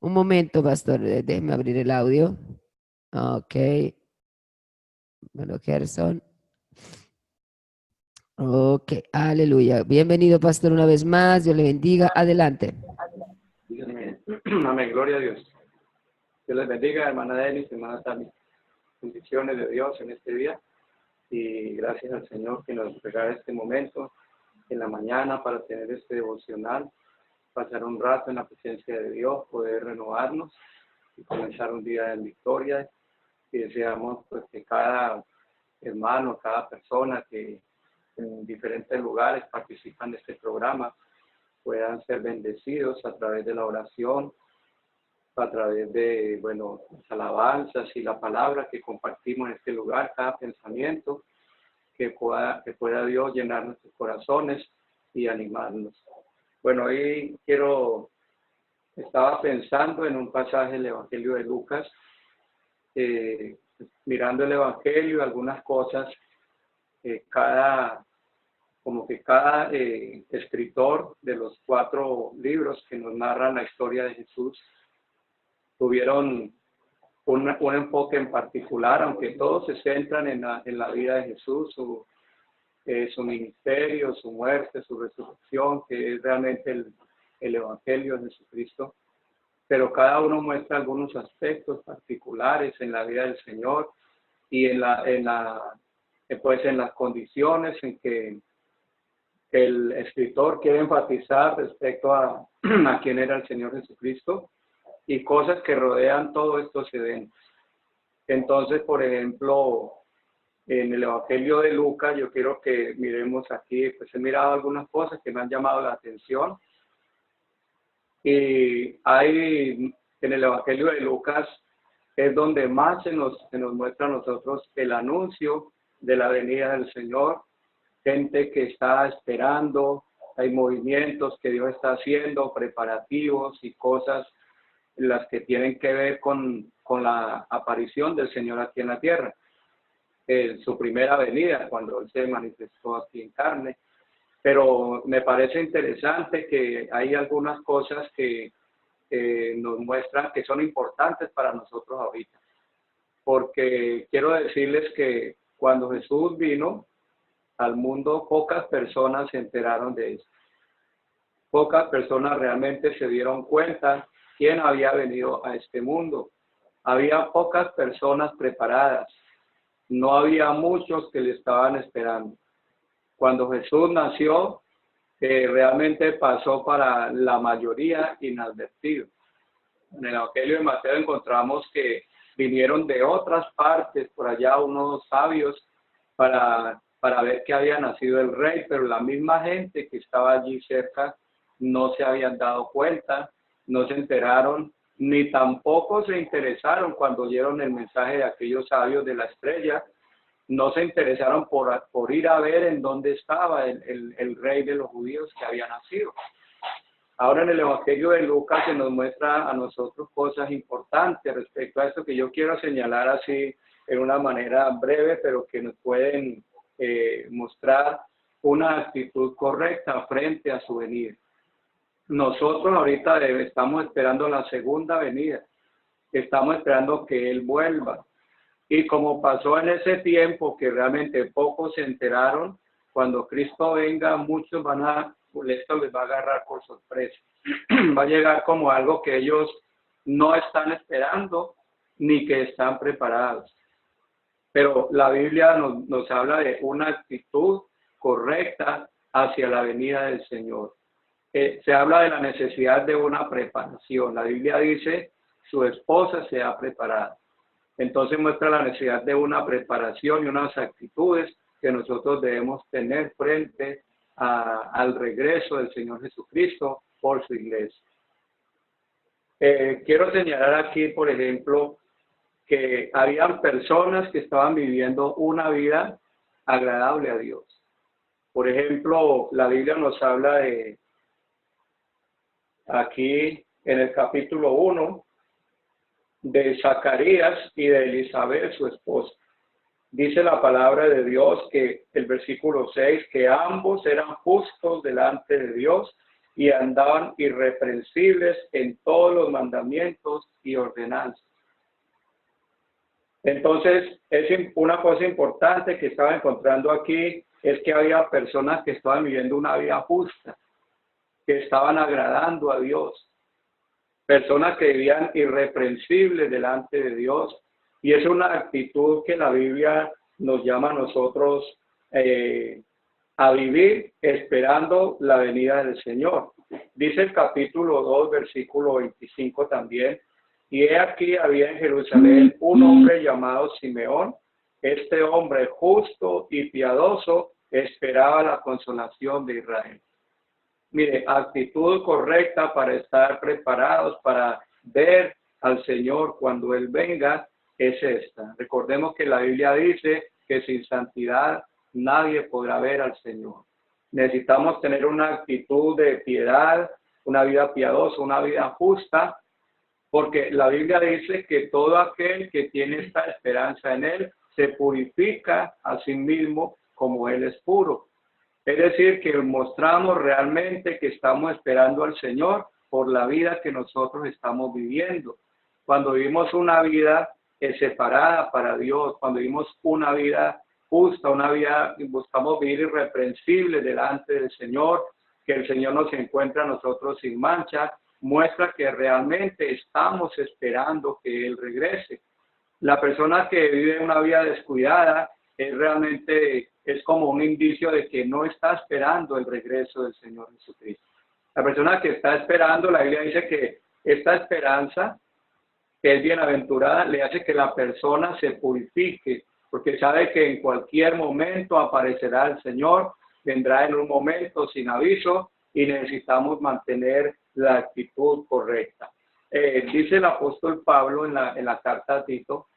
Un momento, pastor, déjeme abrir el audio. Ok, bueno, Gerson. Ok, aleluya. Bienvenido, pastor, una vez más. Dios le bendiga. Adelante. Amén. Amén, gloria a Dios. Dios les bendiga, hermana Denis, hermana Tami. Bendiciones de Dios en este día. Y gracias al Señor que nos regala este momento en la mañana para tener este devocional, pasar un rato en la presencia de Dios, poder renovarnos y comenzar un día en victoria. Y deseamos pues que cada hermano, cada persona que en diferentes lugares participan de este programa puedan ser bendecidos a través de la oración, a través de, bueno, las alabanzas y la palabra que compartimos en este lugar, cada pensamiento, que pueda Dios llenar nuestros corazones y animarnos. Bueno, hoy estaba pensando en un pasaje del Evangelio de Lucas, mirando el Evangelio, algunas cosas, como que cada escritor de los 4 libros que nos narran la historia de Jesús tuvieron un enfoque en particular, aunque todos se centran en la vida de Jesús, su ministerio, su muerte, su resurrección, que es realmente el Evangelio de Jesucristo, pero cada uno muestra algunos aspectos particulares en la vida del Señor y pues en las condiciones en que el escritor quiere enfatizar respecto a quién era el Señor Jesucristo y cosas que rodean todos estos eventos. Entonces, por ejemplo, en el Evangelio de Lucas, yo quiero que miremos aquí, pues he mirado algunas cosas que me han llamado la atención. Y hay en el Evangelio de Lucas es donde más se nos muestra a nosotros el anuncio de la venida del Señor, gente que está esperando, hay movimientos que Dios está haciendo, preparativos y cosas las que tienen que ver con la aparición del Señor aquí en la tierra, su primera venida, cuando Él se manifestó aquí en carne. Pero me parece interesante que hay algunas cosas que nos muestran que son importantes para nosotros ahorita, porque quiero decirles que cuando Jesús vino al mundo, pocas personas se enteraron de eso. Pocas personas realmente se dieron cuenta quién había venido a este mundo. Había pocas personas preparadas. No había muchos que le estaban esperando. Cuando Jesús nació, realmente pasó para la mayoría inadvertido. En el Evangelio de Mateo encontramos que vinieron de otras partes, por allá unos sabios, para ver que había nacido el rey, pero la misma gente que estaba allí cerca no se habían dado cuenta, no se enteraron, ni tampoco se interesaron cuando oyeron el mensaje de aquellos sabios de la estrella, no se interesaron por ir a ver en dónde estaba el rey de los judíos que había nacido. Ahora en el Evangelio de Lucas se nos muestra a nosotros cosas importantes respecto a esto que yo quiero señalar así en una manera breve, pero que nos pueden mostrar una actitud correcta frente a su venida. Nosotros ahorita estamos esperando la segunda venida, estamos esperando que Él vuelva. Y como pasó en ese tiempo que realmente pocos se enteraron, cuando Cristo venga, muchos esto les va a agarrar por sorpresa. Va a llegar como algo que ellos no están esperando ni que están preparados. Pero la Biblia nos habla de una actitud correcta hacia la venida del Señor. Se habla de la necesidad de una preparación. La Biblia dice, su esposa se ha preparado. Entonces muestra la necesidad de una preparación y unas actitudes que nosotros debemos tener frente al regreso del Señor Jesucristo por su iglesia. Quiero señalar aquí, por ejemplo, que habían personas que estaban viviendo una vida agradable a Dios. Por ejemplo, la Biblia nos habla de, aquí en el capítulo 1, de Zacarías y de Elizabeth, su esposa. Dice la palabra de Dios que el versículo 6, que ambos eran justos delante de Dios y andaban irreprensibles en todos los mandamientos y ordenanzas. Entonces, es una cosa importante que estaba encontrando aquí, es que había personas que estaban viviendo una vida justa, que estaban agradando a Dios, personas que vivían irreprensibles delante de Dios, y es una actitud que la Biblia nos llama a nosotros a vivir esperando la venida del Señor. Dice el capítulo 2, versículo 25 también, y he aquí había en Jerusalén un hombre llamado Simeón. Este hombre justo y piadoso esperaba la consolación de Israel. Mire, actitud correcta para estar preparados para ver al Señor cuando Él venga es esta. Recordemos que la Biblia dice que sin santidad nadie podrá ver al Señor. Necesitamos tener una actitud de piedad, una vida piadosa, una vida justa, porque la Biblia dice que todo aquel que tiene esta esperanza en Él se purifica a sí mismo como Él es puro. Es decir, que mostramos realmente que estamos esperando al Señor por la vida que nosotros estamos viviendo. Cuando vivimos una vida separada para Dios, cuando vivimos una vida justa, una vida, buscamos vivir irreprensible delante del Señor, que el Señor nos encuentra a nosotros sin mancha, muestra que realmente estamos esperando que Él regrese. La persona que vive una vida descuidada realmente es como un indicio de que no está esperando el regreso del Señor Jesucristo. La persona que está esperando, la Biblia dice que esta esperanza, que es bienaventurada, le hace que la persona se purifique, porque sabe que en cualquier momento aparecerá el Señor, vendrá en un momento sin aviso y necesitamos mantener la actitud correcta. Dice el apóstol Pablo en la carta a Tito,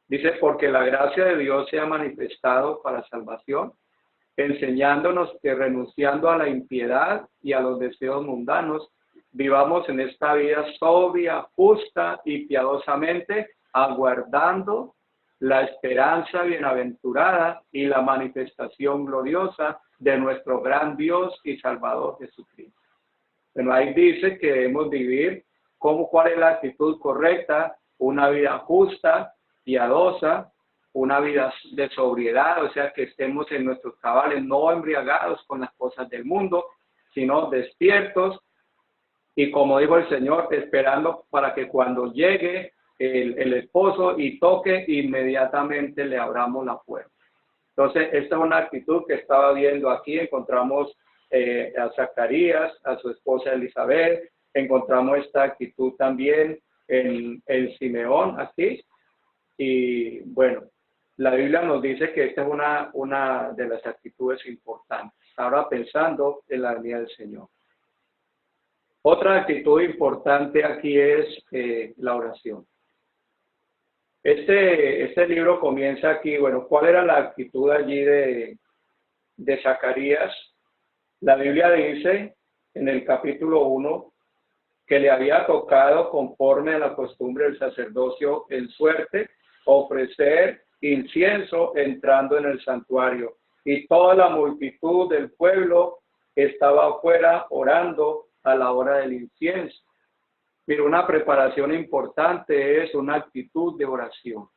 dice, porque la gracia de Dios se ha manifestado para salvación, enseñándonos que renunciando a la impiedad y a los deseos mundanos, vivamos en esta vida sobria, justa y piadosamente, aguardando la esperanza bienaventurada y la manifestación gloriosa de nuestro gran Dios y Salvador Jesucristo. Bueno, ahí dice que debemos vivir cuál es la actitud correcta, una vida justa, piadosa, una vida de sobriedad, o sea, que estemos en nuestros cabales, no embriagados con las cosas del mundo, sino despiertos y, como dijo el Señor, esperando para que cuando llegue el esposo y toque, inmediatamente le abramos la puerta. Entonces, esta es una actitud que estaba viendo aquí. Encontramos a Zacarías, a su esposa Elizabeth, encontramos esta actitud también en Simeón aquí. Y bueno, la Biblia nos dice que esta es una de las actitudes importantes. Ahora pensando en la venida del Señor. Otra actitud importante aquí es la oración. Este libro comienza aquí. Bueno, ¿cuál era la actitud allí de Zacarías? La Biblia dice en el capítulo 1 que le había tocado, conforme a la costumbre del sacerdocio en suerte, ofrecer incienso entrando en el santuario. Y toda la multitud del pueblo estaba afuera orando a la hora del incienso. Mira, una preparación importante es una actitud de oración.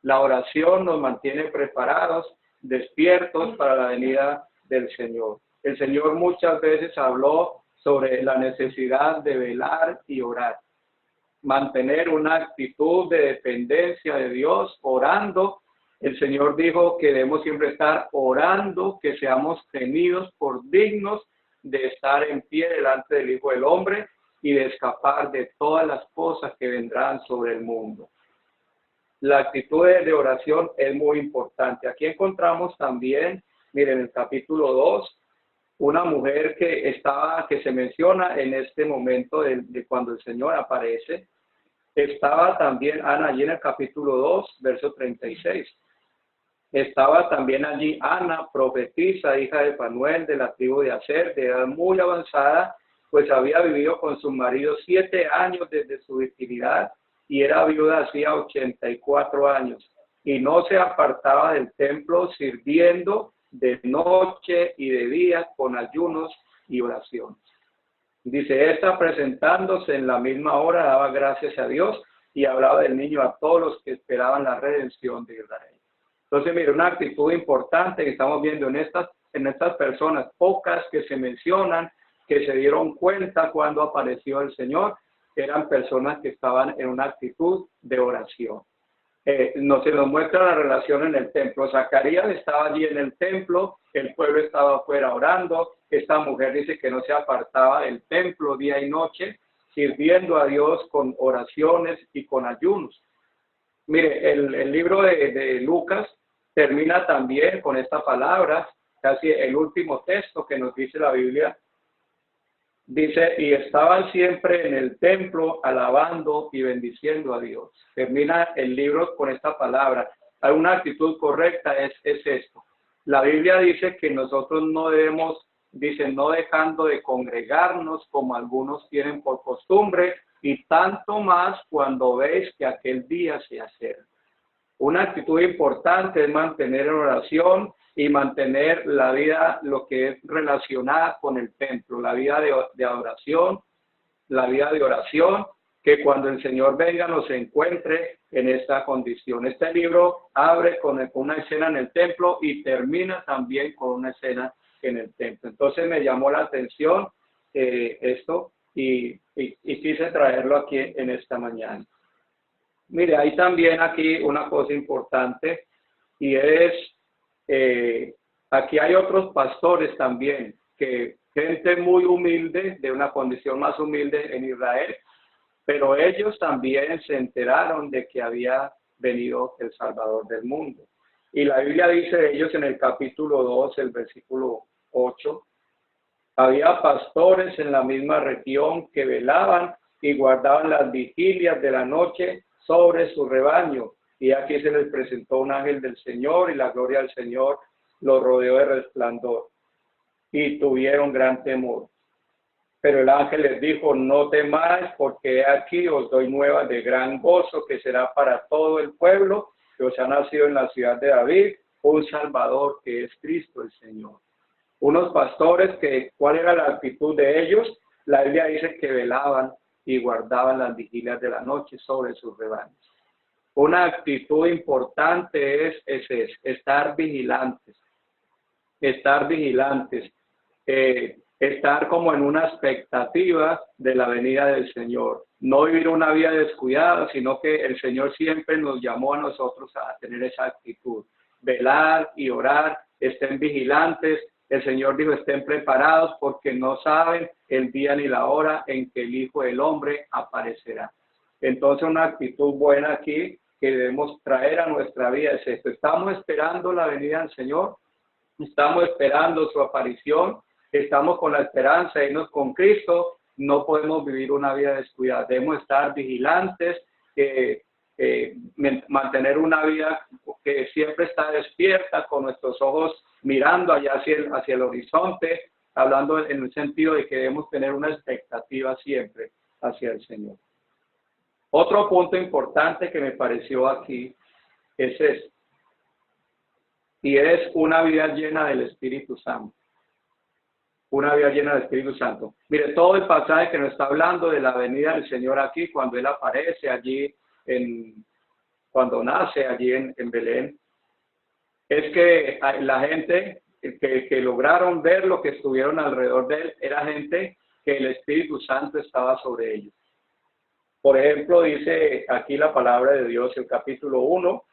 La oración nos mantiene preparados, despiertos para la venida del Señor. El Señor muchas veces habló sobre la necesidad de velar y orar. Mantener una actitud de dependencia de Dios, orando. El Señor dijo que debemos siempre estar orando, que seamos tenidos por dignos de estar en pie delante del Hijo del Hombre y de escapar de todas las cosas que vendrán sobre el mundo. La actitud de oración es muy importante. Aquí encontramos también, miren, en el capítulo 2, una mujer que se menciona en este momento de cuando el Señor aparece. Estaba también Ana allí en el capítulo 2, verso 36. Estaba también allí Ana, profetisa, hija de Fanuel, de la tribu de Aser, de edad muy avanzada, pues había vivido con su marido 7 años desde su virginidad y era viuda hacía 84 años. Y no se apartaba del templo, sirviendo de noche y de día con ayunos y oraciones. Dice, esta presentándose en la misma hora daba gracias a Dios y hablaba del niño a todos los que esperaban la redención de Israel. Entonces, mire, una actitud importante que estamos viendo en estas personas, pocas que se mencionan, que se dieron cuenta cuando apareció el Señor, eran personas que estaban en una actitud de oración. Se nos muestra la relación en el templo. Zacarías estaba allí en el templo, el pueblo estaba afuera orando, esta mujer dice que no se apartaba del templo día y noche, sirviendo a Dios con oraciones y con ayunos. Mire, el libro de Lucas termina también con esta palabra, casi el último texto que nos dice la Biblia. Dice, y estaban siempre en el templo alabando y bendiciendo a Dios. Termina el libro con esta palabra. Hay una actitud correcta, es esto. La Biblia dice que nosotros no debemos, dice, no dejando de congregarnos como algunos tienen por costumbre, y tanto más cuando veis que aquel día se acerca. Una actitud importante es mantener en oración y mantener la vida, lo que es relacionada con el templo, la vida de adoración, la vida de oración, que cuando el Señor venga nos encuentre en esta condición. Este libro abre con una escena en el templo y termina también con una escena en el templo. Entonces me llamó la atención esto y quise traerlo aquí en esta mañana. Mire, hay también aquí una cosa importante y es, aquí hay otros pastores también, que gente muy humilde, de una condición más humilde en Israel, pero ellos también se enteraron de que había venido el Salvador del mundo. Y la Biblia dice de ellos en el capítulo 2, el versículo 8, había pastores en la misma región que velaban y guardaban las vigilias de la noche sobre su rebaño, y aquí se les presentó un ángel del Señor, y la gloria del Señor los rodeó de resplandor, y tuvieron gran temor. Pero el ángel les dijo, no temáis, porque aquí os doy nuevas de gran gozo, que será para todo el pueblo, que os ha nacido en la ciudad de David un Salvador, que es Cristo el Señor. Unos pastores, ¿cuál era la actitud de ellos? La Biblia dice que velaban y guardaban las vigilias de la noche sobre sus rebaños. Una actitud importante es estar vigilantes, estar como en una expectativa de la venida del Señor. No vivir una vida descuidada, sino que el Señor siempre nos llamó a nosotros a tener esa actitud. Velar y orar, estén vigilantes. El Señor dijo, estén preparados porque no saben el día ni la hora en que el Hijo del Hombre aparecerá. Entonces, una actitud buena aquí que debemos traer a nuestra vida es esto. Estamos esperando la venida del Señor, estamos esperando su aparición, estamos con la esperanza de irnos con Cristo, no podemos vivir una vida descuidada. Debemos estar vigilantes, mantener una vida que siempre está despierta, con nuestros ojos mirando allá hacia el horizonte, hablando en el sentido de que debemos tener una expectativa siempre hacia el Señor. Otro punto importante que me pareció aquí es este, y es una vida llena del Espíritu Santo. Una vida llena del Espíritu Santo. Mire, todo el pasaje que nos está hablando de la venida del Señor aquí, cuando Él aparece allí, cuando nace allí en Belén, es que la gente que lograron ver lo que estuvieron alrededor de Él, era gente que el Espíritu Santo estaba sobre ellos. Por ejemplo, dice aquí la palabra de Dios, el capítulo 1,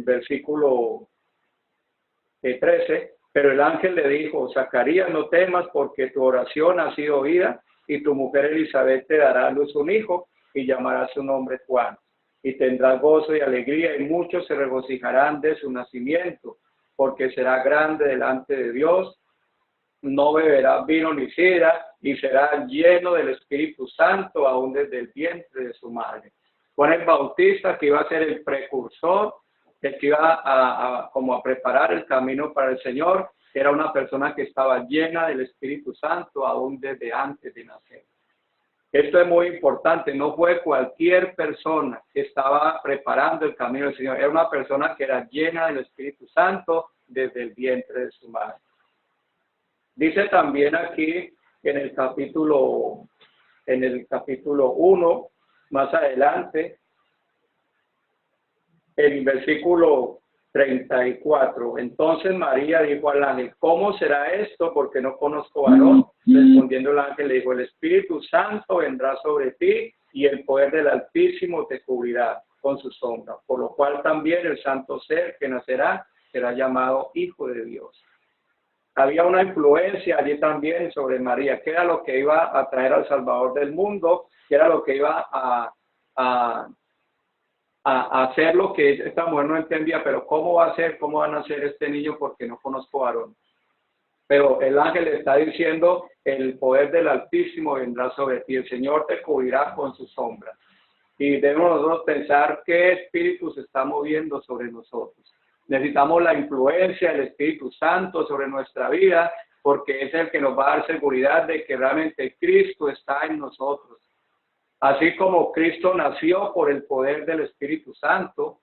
versículo 13, pero el ángel le dijo, Zacarías, no temas porque tu oración ha sido oída y tu mujer Elizabeth te dará a luz un hijo y llamará su nombre Juan. Y tendrás gozo y alegría y muchos se regocijarán de su nacimiento porque será grande delante de Dios. No beberá vino ni sidra y será lleno del Espíritu Santo aún desde el vientre de su madre. Juan el Bautista, que iba a ser el precursor, el que iba como a preparar el camino para el Señor, era una persona que estaba llena del Espíritu Santo aún desde antes de nacer. Esto es muy importante, no fue cualquier persona que estaba preparando el camino del Señor, era una persona que era llena del Espíritu Santo desde el vientre de su madre. Dice también aquí en el capítulo 1, más adelante, el versículo 34. Entonces María dijo al ángel, ¿cómo será esto? Porque no conozco varón. Respondiendo el ángel le dijo, el Espíritu Santo vendrá sobre ti y el poder del Altísimo te cubrirá con su sombra. Por lo cual también el santo ser que nacerá será llamado Hijo de Dios. Había una influencia allí también sobre María, que era lo que iba a traer al Salvador del mundo, que era lo que iba a hacer lo que esta mujer no entendía, pero ¿cómo va a ser? ¿Cómo van a ser este niño? Porque no conozco varón. Pero el ángel le está diciendo, el poder del Altísimo vendrá sobre ti, el Señor te cubrirá con su sombra. Y debemos nosotros pensar qué espíritu se está moviendo sobre nosotros. Necesitamos la influencia del Espíritu Santo sobre nuestra vida, porque es el que nos va a dar seguridad de que realmente Cristo está en nosotros. Así como Cristo nació por el poder del Espíritu Santo,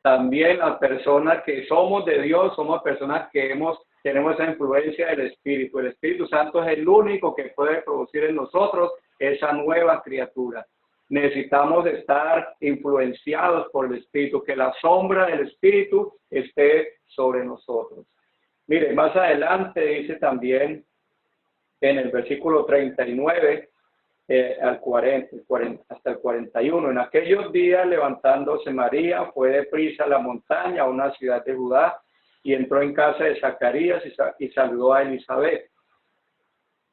también las personas que somos de Dios, somos personas que tenemos esa influencia del Espíritu. El Espíritu Santo es el único que puede producir en nosotros esa nueva criatura. Necesitamos estar influenciados por el Espíritu, que la sombra del Espíritu esté sobre nosotros. Mire, más adelante dice también en el versículo 39 al 40, hasta el 41, en aquellos días levantándose María fue deprisa a la montaña, a una ciudad de Judá, y entró en casa de Zacarías y saludó a Elizabeth.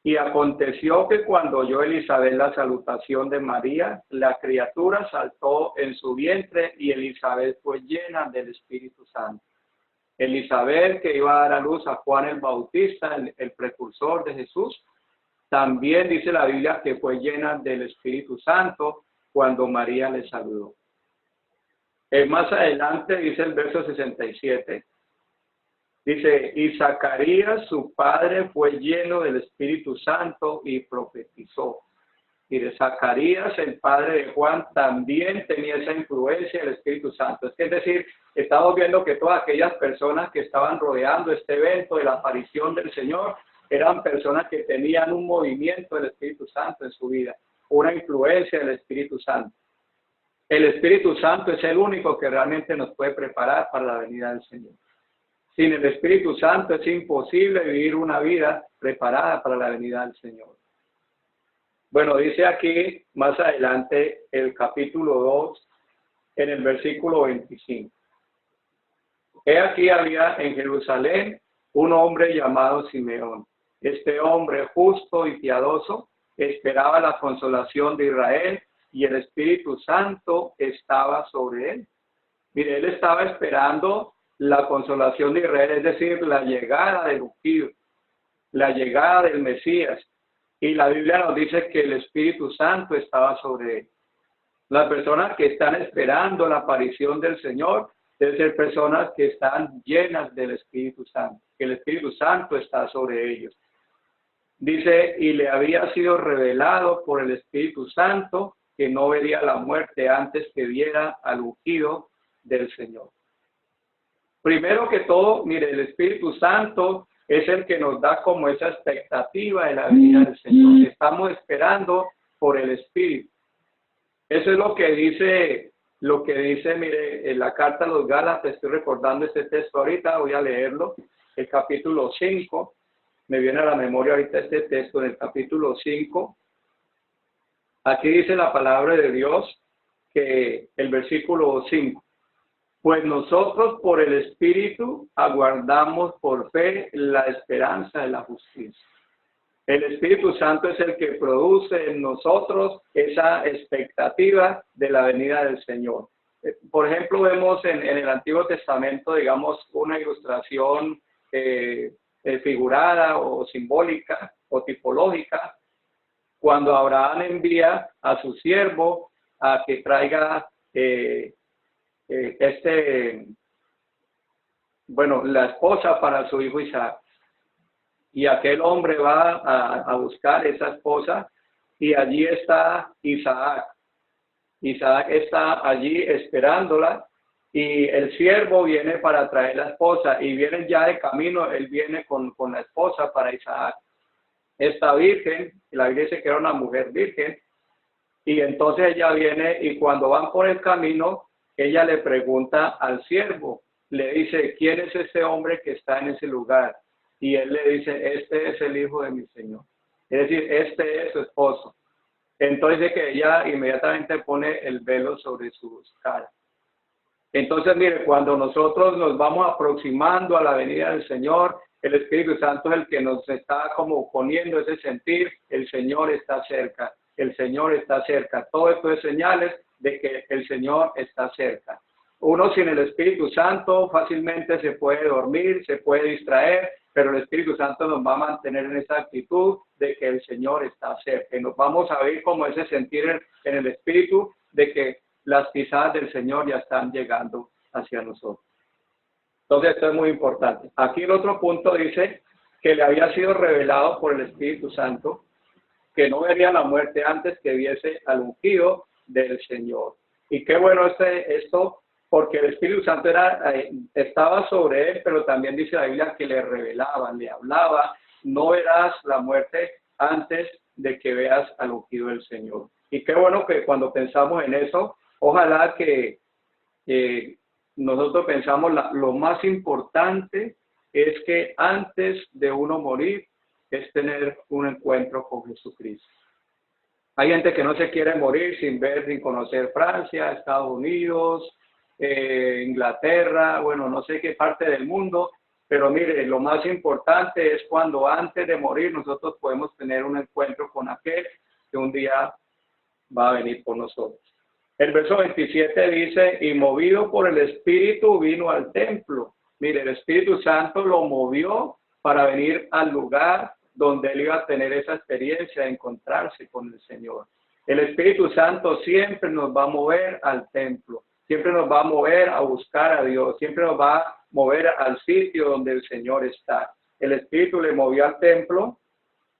Y aconteció que cuando oyó Elizabeth la salutación de María, la criatura saltó en su vientre y Elizabeth fue llena del Espíritu Santo. Elizabeth, que iba a dar a luz a Juan el Bautista, el precursor de Jesús, también dice la Biblia que fue llena del Espíritu Santo cuando María le saludó. Más adelante dice el verso 67. Dice, y Zacarías, su padre, fue lleno del Espíritu Santo y profetizó. Y de Zacarías, el padre de Juan, también tenía esa influencia del Espíritu Santo. Es decir, estamos viendo que todas aquellas personas que estaban rodeando este evento de la aparición del Señor, eran personas que tenían un movimiento del Espíritu Santo en su vida, una influencia del Espíritu Santo. El Espíritu Santo es el único que realmente nos puede preparar para la venida del Señor. Sin el Espíritu Santo es imposible vivir una vida preparada para la venida del Señor. Bueno, dice aquí más adelante el capítulo 2, en el versículo 25. He aquí había en Jerusalén un hombre llamado Simeón. Este hombre justo y piadoso esperaba la consolación de Israel y el Espíritu Santo estaba sobre él. Mire, él estaba esperando la consolación de Israel, es decir, la llegada del ungido, la llegada del Mesías. Y la Biblia nos dice que el Espíritu Santo estaba sobre él. Las personas que están esperando la aparición del Señor deben ser personas que están llenas del Espíritu Santo, que el Espíritu Santo está sobre ellos. Dice, y le había sido revelado por el Espíritu Santo que no vería la muerte antes que viera al ungido del Señor. Primero que todo, mire, el Espíritu Santo es el que nos da como esa expectativa de la venida del Señor. Estamos esperando por el Espíritu. Eso es lo que dice, mire, en la carta a los Gálatas. Estoy recordando este texto ahorita, voy a leerlo, el capítulo 5. Me viene a la memoria ahorita este texto en el capítulo 5. Aquí dice la palabra de Dios, que el versículo 5. Pues nosotros por el Espíritu aguardamos por fe la esperanza de la justicia. El Espíritu Santo es el que produce en nosotros esa expectativa de la venida del Señor. Por ejemplo, vemos en el Antiguo Testamento, digamos, una ilustración figurada o simbólica o tipológica, cuando Abraham envía a su siervo a que traiga la esposa para su hijo Isaac. Y aquel hombre va a buscar esa esposa y allí está Isaac. Isaac está allí esperándola y el siervo viene para traer la esposa y viene ya de camino, él viene con la esposa para Isaac. esta virgen, y la Biblia dice que era una mujer virgen, y entonces ella viene y cuando van por el camino, ella le pregunta al siervo, le dice, ¿quién es ese hombre que está en ese lugar? Y él le dice, este es el hijo de mi Señor. Es decir, este es su esposo. Entonces dice que ella inmediatamente pone el velo sobre su cara. Entonces, mire, cuando nosotros nos vamos aproximando a la venida del Señor, el Espíritu Santo es el que nos está como poniendo ese sentir, el Señor está cerca, el Señor está cerca. Todo esto es señales de que el Señor está cerca. Uno sin el Espíritu Santo fácilmente se puede dormir, se puede distraer, pero el Espíritu Santo nos va a mantener en esa actitud de que el Señor está cerca. Y nos vamos a ver como ese sentir en el Espíritu de que las pisadas del Señor ya están llegando hacia nosotros. Entonces, esto es muy importante. Aquí el otro punto dice que le había sido revelado por el Espíritu Santo que no vería la muerte antes que viese al ungido del Señor. Y qué bueno esto, porque el Espíritu Santo estaba sobre él, pero también dice la Biblia que le revelaba, le hablaba, no verás la muerte antes de que veas al ungido del Señor. Y qué bueno que cuando pensamos en eso, ojalá que nosotros pensamos lo más importante es que antes de uno morir es tener un encuentro con Jesucristo. Hay gente que no se quiere morir sin ver, sin conocer Francia, Estados Unidos, Inglaterra, bueno, no sé qué parte del mundo, pero mire, lo más importante es cuando antes de morir nosotros podemos tener un encuentro con aquel que un día va a venir por nosotros. El verso 27 dice, y movido por el Espíritu vino al templo. Mire, el Espíritu Santo lo movió para venir al lugar donde él iba a tener esa experiencia de encontrarse con el Señor. El Espíritu Santo siempre nos va a mover al templo, siempre nos va a mover a buscar a Dios, siempre nos va a mover al sitio donde el Señor está. El Espíritu le movió al templo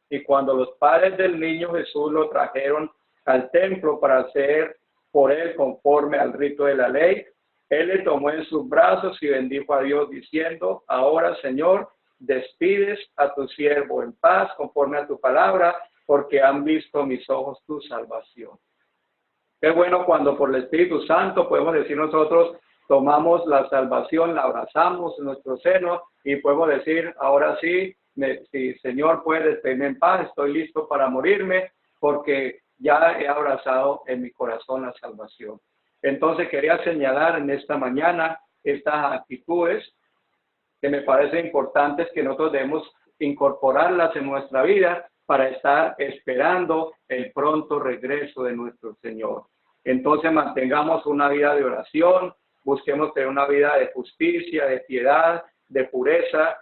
y cuando los padres del niño Jesús lo trajeron al templo para hacer por él conforme al rito de la ley, él le tomó en sus brazos y bendijo a Dios diciendo, ahora Señor, despides a tu siervo en paz conforme a tu palabra, porque han visto mis ojos tu salvación. Qué bueno cuando por el Espíritu Santo podemos decir nosotros, tomamos la salvación, la abrazamos en nuestro seno y podemos decir, ahora sí, si Señor puede despedirme en paz, estoy listo para morirme, porque ya he abrazado en mi corazón la salvación. Entonces quería señalar en esta mañana estas actitudes que me parecen importantes que nosotros debemos incorporarlas en nuestra vida para estar esperando el pronto regreso de nuestro Señor. Entonces mantengamos una vida de oración, busquemos tener una vida de justicia, de piedad, de pureza,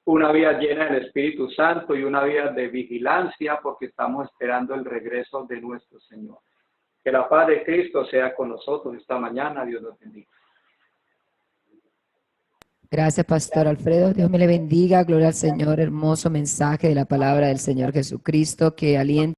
una vida llena del Espíritu Santo y una vida de vigilancia porque estamos esperando el regreso de nuestro Señor. Que la paz de Cristo sea con nosotros esta mañana. Dios nos bendiga. Gracias, Pastor Alfredo. Dios me le bendiga. Gloria al Señor. Hermoso mensaje de la palabra del Señor Jesucristo que alienta.